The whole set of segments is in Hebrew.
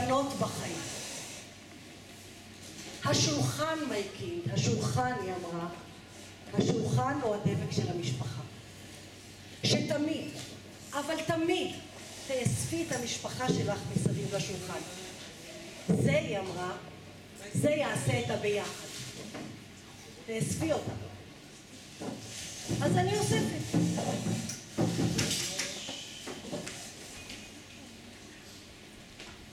תובנות בחיים. השולחן מייקין, השולחן, היא אמרה, השולחן הוא הדבק של המשפחה. שתמיד, אבל תמיד, תאספי את המשפחה שלך מסביב לשולחן. זה, היא אמרה, זה יעשה את הביחד. תאספי אותה. אז אני אוספת.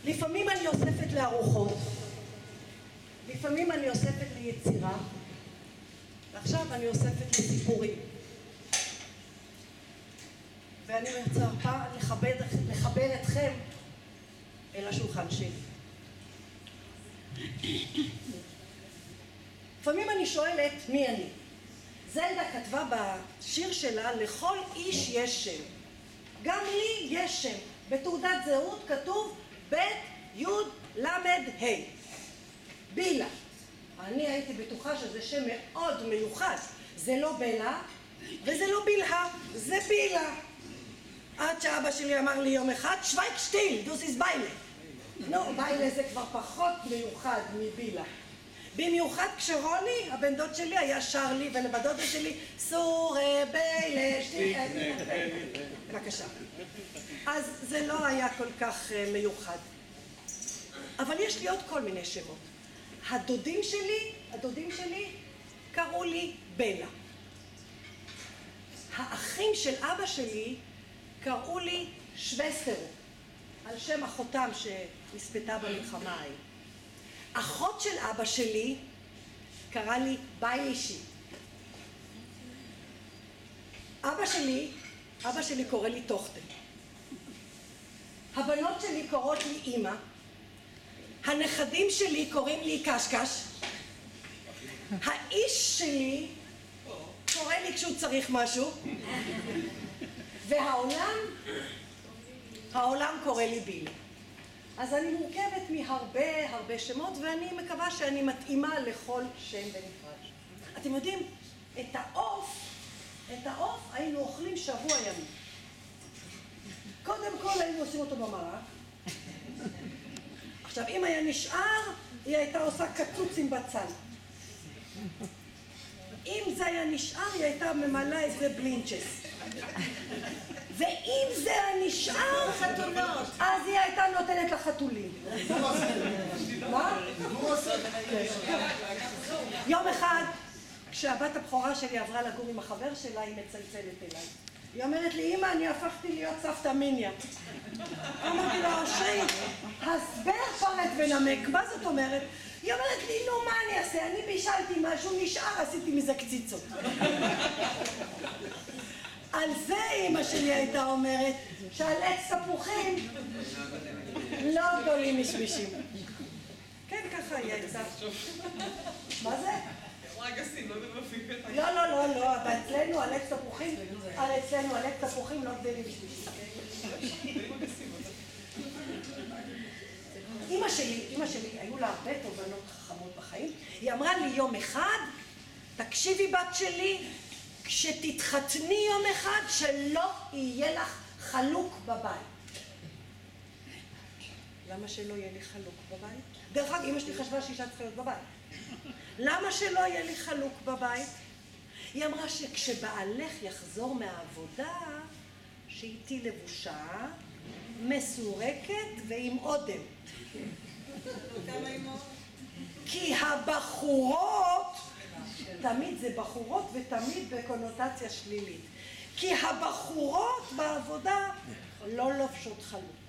לפעמים אני אוספת לארוחות, לפעמים אני אוספת ליצירה, ועכשיו אני אוספת לסיפורים. ואני מצפה לחבר אתכם אל השולחן שלי. לפעמים אני שואלת מי אני. זלדה כתבה בשיר שלה, לכל איש יש שם. גם לי יש שם. בתעודת זהות כתוב ב' י' ל' ה'. בילה. אני הייתי בטוחה שזה שם מאוד מיוחד. זה לא בלה וזה לא בלהה, זה בילה. עד שאבא שלי אמר לי יום אחד, שווייק שטיל, דוס איז ביילה. לא, ביילה זה כבר פחות מיוחד מבילה. במיוחד כשרוני, הבן דוד שלי, היה שר לי, ולבדודה שלי, סורי ביילה, שטיל. בבקשה. אז זה לא היה כל כך מיוחד. אבל יש לי עוד כל מיני שמות. הדודים שלי קראו לי בלה. האחים של אבא שלי קראו לי שווסטר, על שם אחותם שנספתה במלחמה ההיא. אחות של אבא שלי קרא לי ביילישי. אבא שלי קורא לי תוכטה. הבנות שלי קוראות לי אמא. הנכדים שלי קוראים לי קשקש. האיש שלי קורא לי כשהוא צריך משהו. והעולם קורא לי בילה. אז אני מורכבת מהרבה שמות, ואני מקווה שאני מתאימה לכל שם בנפרד. אתם יודעים, את העוף היינו אוכלים שבוע ימים. קודם כל היינו עושים אותו במרק. עכשיו, אם היה נשאר, היא הייתה עושה קצוצים בצל. אם זה היה נשאר, היא הייתה ממלאה איזה בלינצ'ס. ואם זה היה נשאר, אז היא הייתה נותנת לחתולים. מה? יום אחד, כשהבת הבכורה שלי עברה לגור עם החבר שלה, היא מצלצלת אליי. היא אומרת לי, אמא, אני הפכתי להיות סבתא מיניה. אמרתי לה, אושרי, הסבר פרט ונמק, מה זאת אומרת? היא אומרת לי, נו, מה אני אעשה? אני בישלתי משהו, נשאר, עשיתי מזה קציצות. על זה אמא שלי הייתה אומרת, שעל עץ תפוחים לא גדולים משמישים. כן, ככה היא הייתה. מה זה? לא, אצלנו על עץ תפוחים לא גדלים משמישים. אמא שלי, היו לה הרבה תובנות חכמות בחיים. היא אמרה לי יום אחד, תקשיבי בת שלי, כשתתחתני יום אחד שלא יהיה לך חלוק בבית. למה שלא יהיה לי חלוק בבית? דרך אגב, אמא שלי חשבה שאישה צריכה להיות בבית. למה שלא יהיה לי חלוק בבית? היא אמרה שכשבעלך יחזור מהעבודה, שהיא לבושה, מסורקת ועם אודם. כי הבחורות, תמיד זה בחורות ותמיד בקונוטציה שלילית. כי הבחורות בעבודה לא לובשות חלוק.